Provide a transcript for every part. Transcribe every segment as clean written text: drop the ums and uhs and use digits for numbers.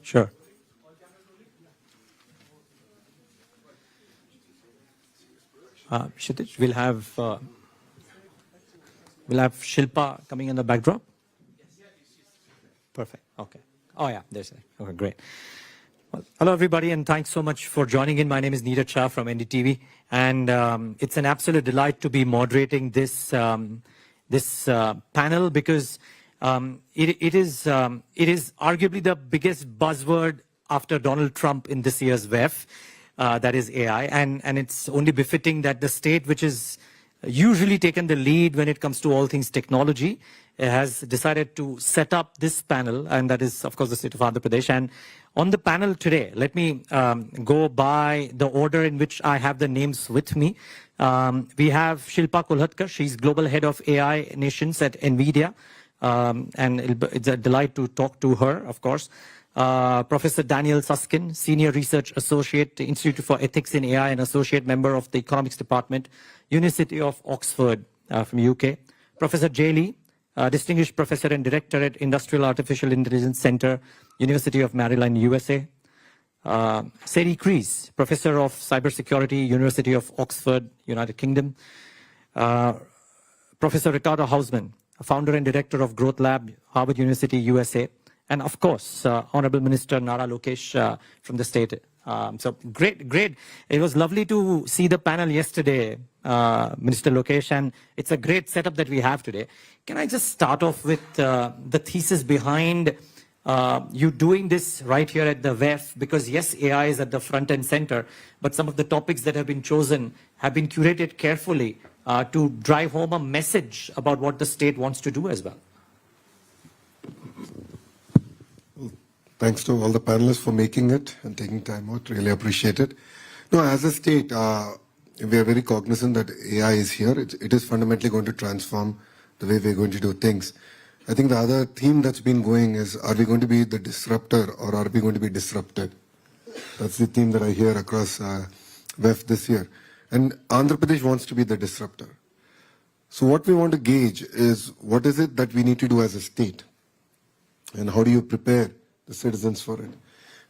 Sure. Kshitij, we'll have Shilpa coming in the backdrop. Perfect. Okay. Oh yeah, there's it. Okay, great. Well, hello everybody, and thanks so much for joining in. My name is Neeraj Shah from NDTV, and it's an absolute delight to be moderating this panel because it is arguably the biggest buzzword after Donald Trump in this year's WEF, that is AI, and it's only befitting that the state which is usually taken the lead when it comes to all things technology has decided to set up this panel, and that is, of course, the state of Andhra Pradesh. And on the panel today, let me go by the order in which I have the names with me. We have Shilpa Kulhatkar. She's Global Head of AI Nations at NVIDIA, and it's a delight to talk to her, of course. Professor Daniel Susskind, Senior Research Associate, Institute for Ethics in AI, and Associate Member of the Economics Department, University of Oxford from UK. Professor Jay Lee, Distinguished Professor and Director at Industrial Artificial Intelligence Center, University of Maryland, USA. Seri Kreis, Professor of Cybersecurity, University of Oxford, United Kingdom. Professor Ricardo Hausman, Founder and Director of Growth Lab, Harvard University, USA. And of course, Honorable Minister Nara Lokesh from the state. So great. It was lovely to see the panel yesterday, Minister Lokesh, and it's a great setup that we have today. Can I just start off with the thesis behind you doing this right here at the WEF? Because yes, AI is at the front and center, but some of the topics that have been chosen have been curated carefully to drive home a message about what the state wants to do as well. Thanks to all the panelists for making it and taking time out. Really appreciate it. No, as a state, we are very cognizant that AI is here. It is fundamentally going to transform the way we're going to do things. I think the other theme that's been going is, are we going to be the disruptor or are we going to be disrupted? That's the theme that I hear across WEF this year. And Andhra Pradesh wants to be the disruptor. So what we want to gauge is, what is it that we need to do as a state? And how do you prepare the citizens for it?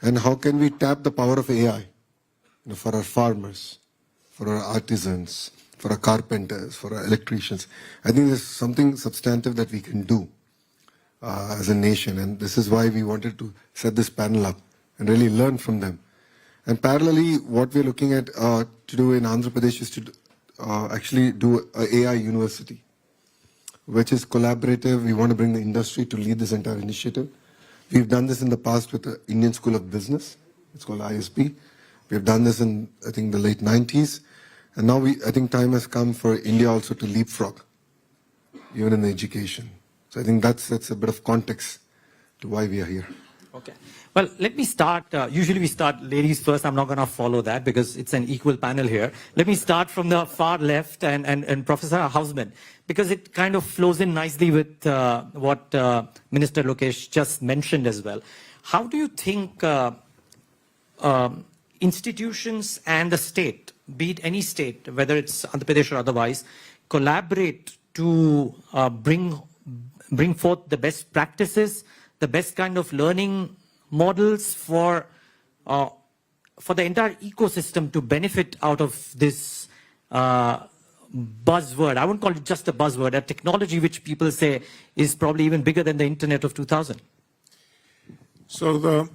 And how can we tap the power of AI for our farmers, for our artisans, for our carpenters, for our electricians? I think there's something substantive that we can do as a nation, and this is why we wanted to set this panel up and really learn from them. And parallelly, what we're looking at to do in Andhra Pradesh is to actually do an AI university, which is collaborative. We want to bring the industry to lead this entire initiative. We've done this in the past with the Indian School of Business. It's called ISB. We've done this in, I think, the late 90s. And now I think time has come for India also to leapfrog, even in the education. So I think that's a bit of context to why we are here. Okay. Well, let me start. Usually we start ladies first. I'm not going to follow that because it's an equal panel here. Let me start from the far left and Professor Hausman, because it kind of flows in nicely with what Minister Lokesh just mentioned as well. How do you think institutions and the state, be it any state, whether it's Andhra Pradesh or otherwise, collaborate to bring forth the best practices, the best kind of learning models for the entire ecosystem to benefit out of this buzzword? I wouldn't call it just a buzzword, a technology which people say is probably even bigger than the internet of 2000. So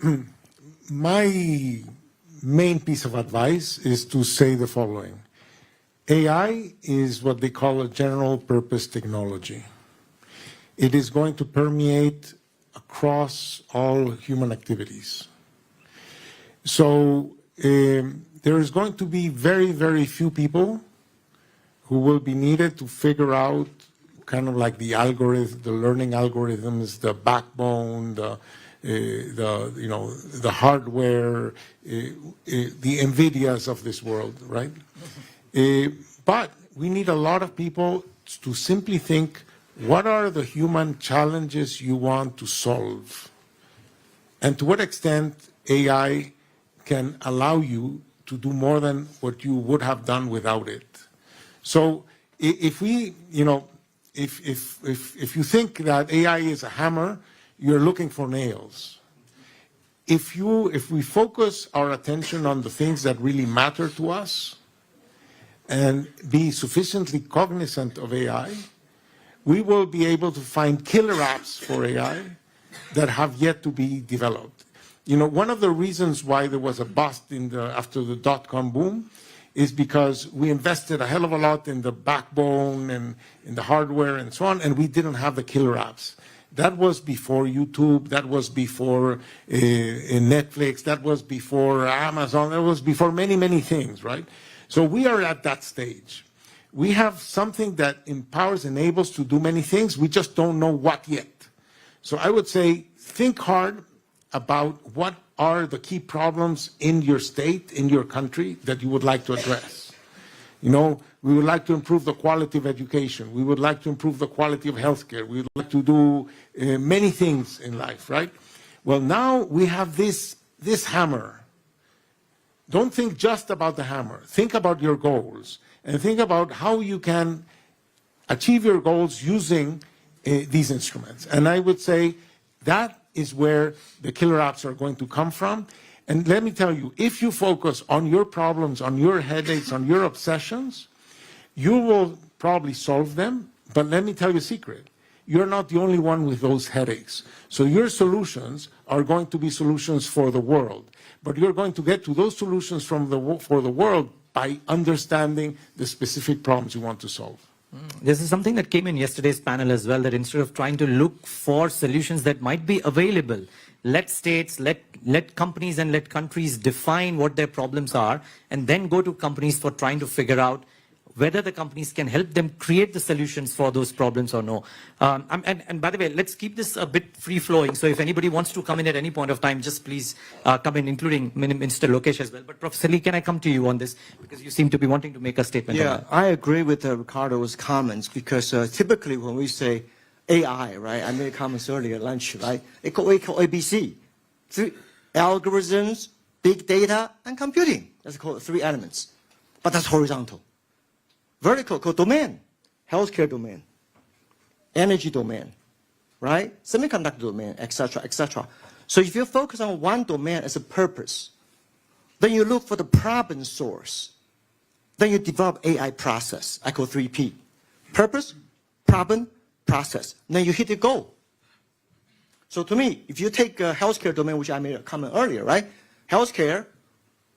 my main piece of advice is to say the following. AI is what they call a general purpose technology. It is going to permeate across all human activities. So there is going to be very, very few people who will be needed to figure out kind of like the algorithm, the learning algorithms, the backbone, the hardware, the NVIDIAs of this world, right? But we need a lot of people to simply think, what are the human challenges you want to solve? And to what extent AI can allow you to do more than what you would have done without it. So if we, if you think that AI is a hammer, you're looking for nails. if we focus our attention on the things that really matter to us and be sufficiently cognizant of AI, we will be able to find killer apps for AI that have yet to be developed. You know, one of the reasons why there was a bust after the dot-com boom is because we invested a hell of a lot in the backbone and in the hardware and so on, and we didn't have the killer apps. That was before YouTube, that was before Netflix, that was before Amazon, that was before many, many things, right? So we are at that stage. We have something that empowers, enables to do many things. We just don't know what yet. So I would say, think hard about what are the key problems in your state, in your country, that you would like to address. You know, we would like to improve the quality of education. We would like to improve the quality of healthcare. We would like to do many things in life, right? Well, now we have this hammer. Don't think just about the hammer. Think about your goals and think about how you can achieve your goals using these instruments. And I would say that is where the killer apps are going to come from. And let me tell you, if you focus on your problems, on your headaches, on your obsessions, you will probably solve them. But let me tell you a secret. You're not the only one with those headaches. So your solutions are going to be solutions for the world. But you're going to get to those solutions for the world by understanding the specific problems you want to solve. This is something that came in yesterday's panel as well, that instead of trying to look for solutions that might be available, let states, let companies and let countries define what their problems are, and then go to companies for trying to figure out whether the companies can help them create the solutions for those problems or no. And by the way, let's keep this a bit free-flowing. So if anybody wants to come in at any point of time, just please come in, including Minister Lokesh as well. But Professor Lee, can I come to you on this? Because you seem to be wanting to make a statement on that. I agree with Ricardo's comments, because typically when we say AI, right, I made comments earlier at lunch, right, we call ABC. Three algorithms, big data, and computing. That's called 3 elements. But that's horizontal. Vertical called domain, healthcare domain, energy domain, right? Semiconductor domain, etc., etc. So if you focus on one domain as a purpose, then you look for the problem source. Then you develop AI process. I call 3P. Purpose, problem, process. Then you hit the goal. So to me, if you take a healthcare domain, which I made a comment earlier, right? Healthcare,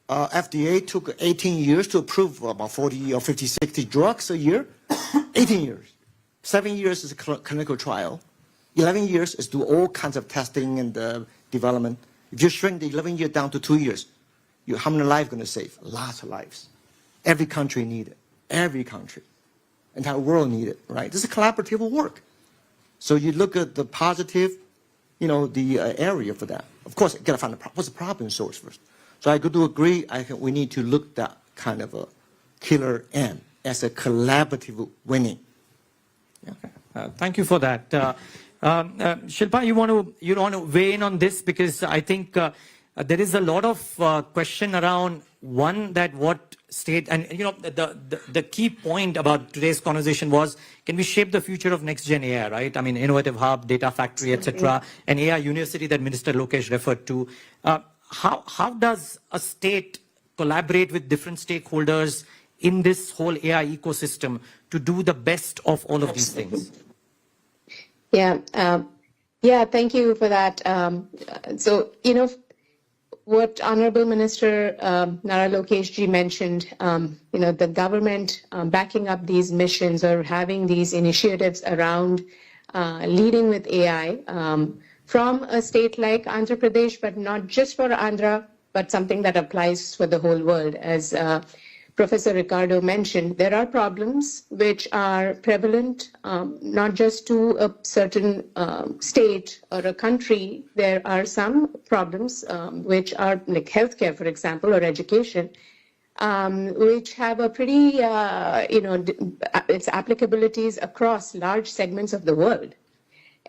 FDA took 18 years to approve about 40 or 50, 60 drugs a year. 18 years. 7 years is a clinical trial. 11 years is do all kinds of testing and development. If you shrink the 11 years down to 2 years, how many lives going to save? Lots of lives. Every country need it. Every country. Entire world need it, right? This is collaborative work. So you look at the positive, the area for that. Of course, you got to find what's the problem source first. So I do agree. I think we need to look at that kind of a killer M as a collaborative winning. Okay. Thank you for that. Shilpa, you want to weigh in on this, because I think there is a lot of question around that what state, and the key point about today's conversation was, can we shape the future of next gen AI, right? I mean, innovative hub, data factory, etc., and AI university that Minister Lokesh referred to. How does a state collaborate with different stakeholders in this whole AI ecosystem to do the best of all of these things? Yeah, thank you for that. So, what Honorable Minister Nara Lokesh ji mentioned, the government backing up these missions or having these initiatives around leading with AI, from a state like Andhra Pradesh, but not just for Andhra, but something that applies for the whole world. As Professor Ricardo mentioned, there are problems which are prevalent, not just to a certain state or a country. There are some problems which are like healthcare, for example, or education, which have a pretty, its applicabilities across large segments of the world.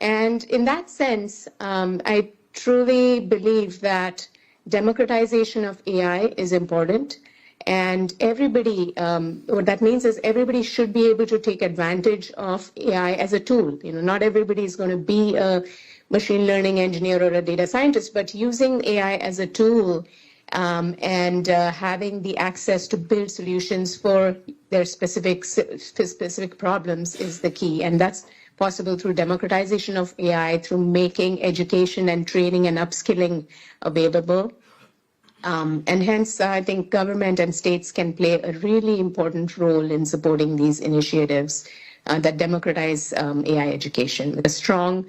And in that sense, I truly believe that democratization of AI is important. And everybody, what that means is everybody should be able to take advantage of AI as a tool. Not everybody is going to be a machine learning engineer or a data scientist, but using AI as a tool and having the access to build solutions for their specific problems is the key. And that's possible through democratization of AI, through making education and training and upskilling available. And hence, I think government and states can play a really important role in supporting these initiatives that democratize AI education with a strong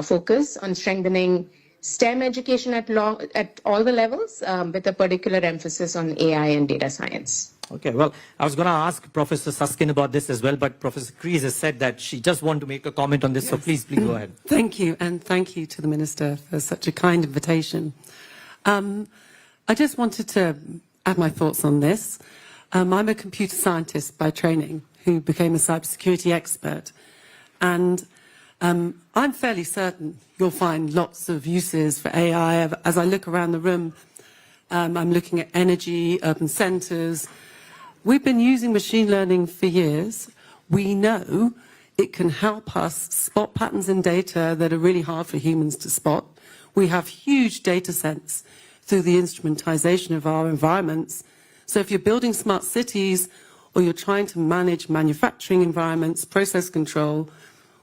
focus on strengthening STEM education at all the levels, with a particular emphasis on AI and data science. Okay, well, I was going to ask Professor Susskind about this as well, but Professor Kreese has said that she just wanted to make a comment on this, so please go ahead. Thank you, and thank you to the Minister for such a kind invitation. I just wanted to add my thoughts on this. I'm a computer scientist by training who became a cybersecurity expert, and I'm fairly certain you'll find lots of uses for AI. As I look around the room, I'm looking at energy, urban centres. We've been using machine learning for years. We know it can help us spot patterns in data that are really hard for humans to spot. We have huge data sets through the instrumentization of our environments. So if you're building smart cities or you're trying to manage manufacturing environments, process control,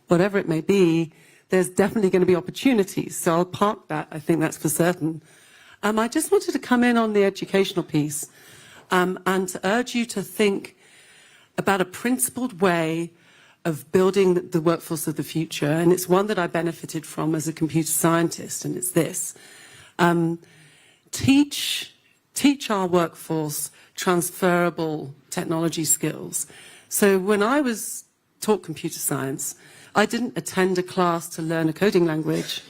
whatever it may be, there's definitely going to be opportunities. So I'll park that. I think that's for certain. I just wanted to come in on the educational piece and to urge you to think about a principled way of building the workforce of the future. And it's one that I benefited from as a computer scientist, and it's this. Teach our workforce transferable technology skills. So when I was taught computer science, I didn't attend a class to learn a coding language.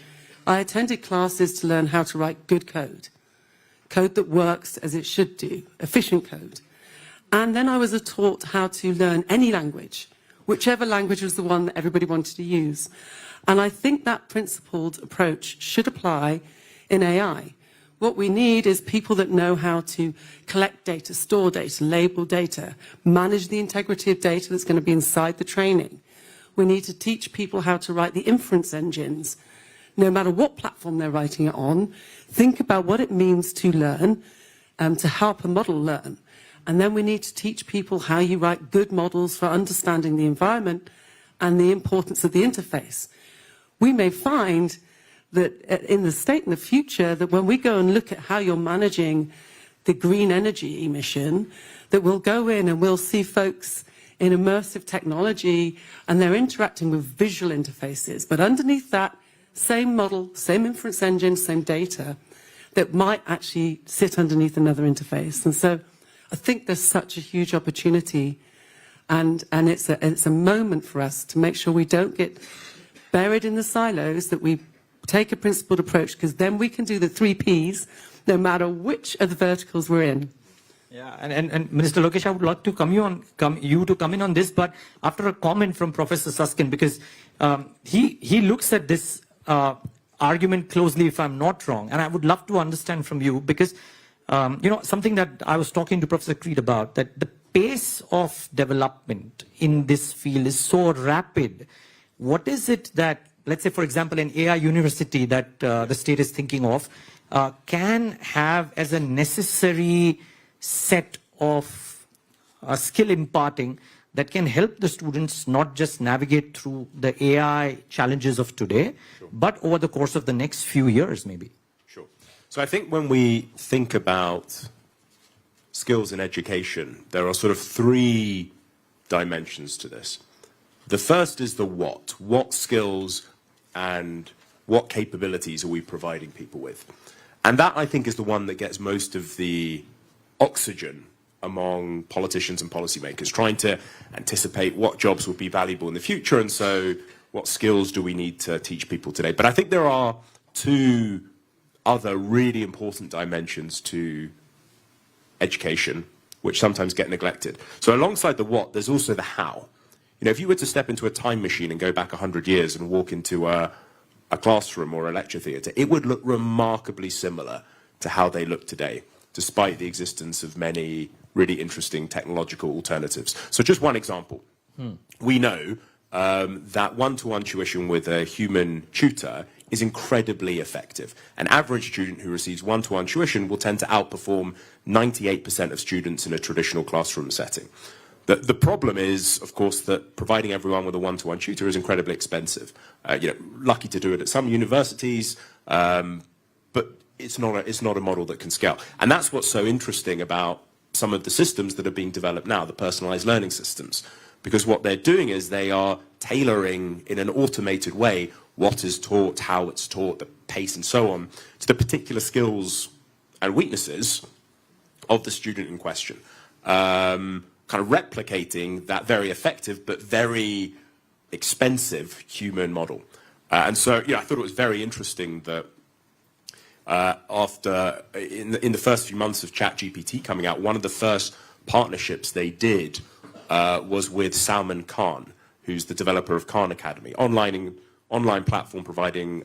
I attended classes to learn how to write good code that works as it should do, efficient code. And then I was taught how to learn any language, whichever language was the one that everybody wanted to use. And I think that principled approach should apply in AI. What we need is people that know how to collect data, store data, label data, manage the integrity of data that's going to be inside the training. We need to teach people how to write the inference engines, no matter what platform they're writing it on. Think about what it means to learn, to help a model learn. And then we need to teach people how you write good models for understanding the environment and the importance of the interface. We may find that in the state in the future, that when we go and look at how you're managing the green energy emission, that we'll go in and we'll see folks in immersive technology and they're interacting with visual interfaces. But underneath that, same model, same inference engine, same data that might actually sit underneath another interface. And so I think there's such a huge opportunity, and it's a moment for us to make sure we don't get buried in the silos, that we take a principled approach, because then we can do the 3 Ps no matter which of the verticals we're in. Yeah, and Minister Lokesh, I would like to come in on this, but after a comment from Professor Susskind, because he looks at this argument closely, if I'm not wrong, and I would love to understand from you, because something that I was talking to Professor Kreese about, that the pace of development in this field is so rapid. What is it that, let's say, for example, an AI university that the state is thinking of can have as a necessary set of skill imparting that can help the students not just navigate through the AI challenges of today, sure, but over the course of the next few years, maybe? Sure. So I think when we think about skills in education, there are sort of 3 dimensions to this. The first is the what. What skills and what capabilities are we providing people with? And that, I think, is the one that gets most of the oxygen among politicians and policymakers, trying to anticipate what jobs will be valuable in the future, and so what skills do we need to teach people today. But I think there are 2 other really important dimensions to education, which sometimes get neglected. So alongside the what, there's also the how. If you were to step into a time machine and go back 100 years and walk into a classroom or a lecture theatre, it would look remarkably similar to how they look today, despite the existence of many really interesting technological alternatives. So just one example. We know that one-to-one tuition with a human tutor is incredibly effective. An average student who receives one-to-one tuition will tend to outperform 98% of students in a traditional classroom setting. The problem is, of course, that providing everyone with a one-to-one tutor is incredibly expensive. Lucky to do it at some universities, but it's not a model that can scale. And that's what's so interesting about some of the systems that are being developed now, the personalized learning systems. Because what they're doing is they are tailoring in an automated way what is taught, how it's taught, the pace and so on, to the particular skills and weaknesses of the student in question. Kind of replicating that very effective but very expensive human model. And so, I thought it was very interesting that in the first few months of ChatGPT coming out, one of the first partnerships they did was with Salman Khan, who's the developer of Khan Academy, online platform providing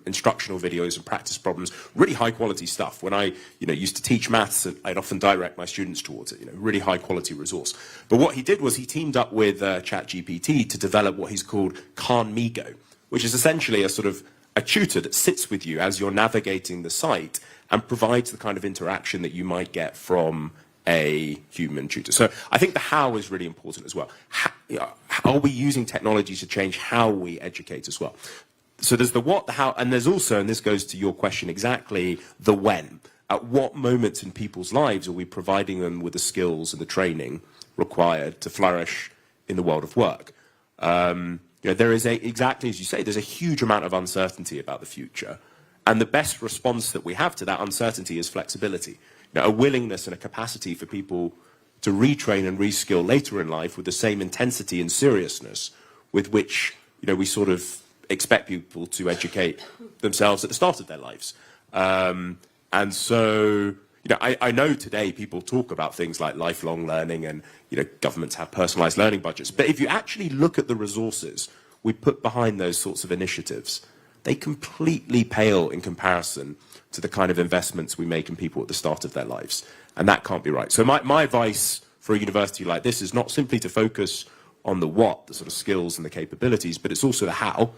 instructional videos and practice problems, really high quality stuff. When I used to teach maths, I'd often direct my students towards it, really high quality resource. But what he did was he teamed up with ChatGPT to develop what he's called Khan Migo, which is essentially a sort of a tutor that sits with you as you're navigating the site and provides the kind of interaction that you might get from a human tutor. So I think the how is really important as well. How are we using technology to change how we educate as well? So there's the what, the how, and there's also, and this goes to your question exactly, the when. At what moments in people's lives are we providing them with the skills and the training required to flourish in the world of work? There is exactly as you say, there's a huge amount of uncertainty about the future. And the best response that we have to that uncertainty is flexibility. A willingness and a capacity for people to retrain and reskill later in life with the same intensity and seriousness with which we sort of expect people to educate themselves at the start of their lives. And so I know today people talk about things like lifelong learning and governments have personalized learning budgets, but if you actually look at the resources we put behind those sorts of initiatives, they completely pale in comparison to the kind of investments we make in people at the start of their lives. And that can't be right. So my advice for a university like this is not simply to focus on the what, the sort of skills and the capabilities, but it's also the how.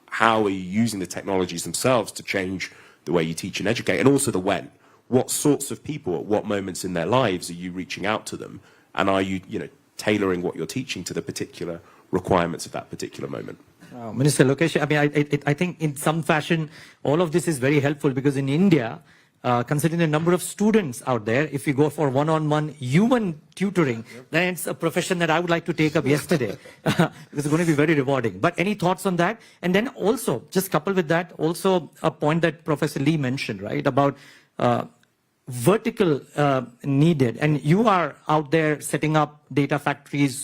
How are you using the technologies themselves to change the way you teach and educate, and also the when. What sorts of people at what moments in their lives are you reaching out to them, and are you tailoring what you're teaching to the particular requirements of that particular moment? Minister Lokesh, I think in some fashion, all of this is very helpful because in India, considering the number of students out there, if you go for one-on-one human tutoring, then it's a profession that I would like to take up yesterday because it's going to be very rewarding. But any thoughts on that? And then also, just coupled with that, also a point that Professor Lee mentioned, right, about vertical needed. And you are out there setting up data factories.